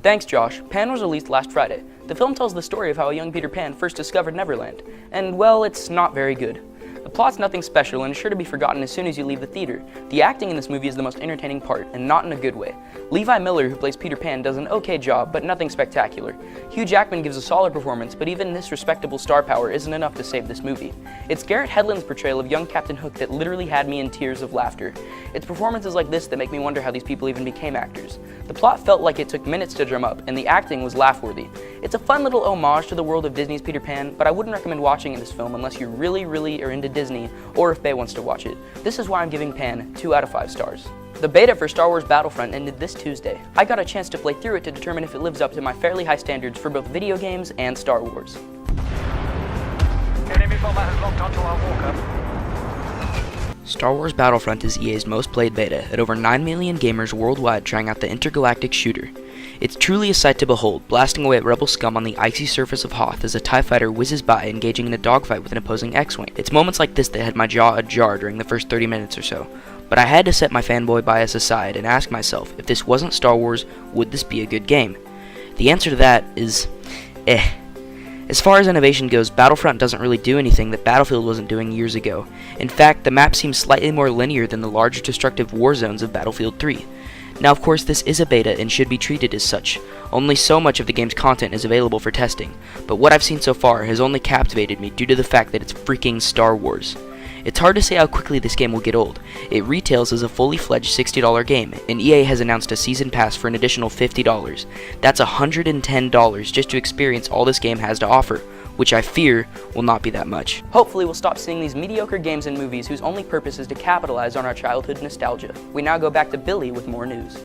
Thanks, Josh. Pan was released last Friday. The film tells the story of how a young Peter Pan first discovered Neverland. And, well, it's not very good. The plot's nothing special and is sure to be forgotten as soon as you leave the theater. The acting in this movie is the most entertaining part, and not in a good way. Levi Miller, who plays Peter Pan, does an okay job, but nothing spectacular. Hugh Jackman gives a solid performance, but even this respectable star power isn't enough to save this movie. It's Garrett Hedlund's portrayal of young Captain Hook that literally had me in tears of laughter. It's performances like this that make me wonder how these people even became actors. The plot felt like it took minutes to drum up, and the acting was laugh-worthy. It's a fun little homage to the world of Disney's Peter Pan, but I wouldn't recommend watching this film unless you really are into Disney, or if Bae wants to watch it. This is why I'm giving Pan 2 out of 5 stars. The beta for Star Wars Battlefront ended this Tuesday. I got a chance to play through it to determine if it lives up to my fairly high standards for both video games and Star Wars. Enemy bomber has locked onto our walker. Star Wars Battlefront is EA's most played beta, at over 9 million gamers worldwide trying out the intergalactic shooter. It's truly a sight to behold, blasting away at rebel scum on the icy surface of Hoth as a TIE fighter whizzes by, engaging in a dogfight with an opposing X-Wing. It's moments like this that had my jaw ajar during the first 30 minutes or so. But I had to set my fanboy bias aside and ask myself, if this wasn't Star Wars, would this be a good game? The answer to that is, As far as innovation goes, Battlefront doesn't really do anything that Battlefield wasn't doing years ago. In fact, the map seems slightly more linear than the large destructive war zones of Battlefield 3. Now, of course, this is a beta and should be treated as such. Only so much of the game's content is available for testing, but what I've seen so far has only captivated me due to the fact that it's freaking Star Wars. It's hard to say how quickly this game will get old. It retails as a fully fledged $60 game, and EA has announced a season pass for an additional $50. That's $110 just to experience all this game has to offer, which I fear will not be that much. Hopefully we'll stop seeing these mediocre games and movies whose only purpose is to capitalize on our childhood nostalgia. We now go back to Billy with more news.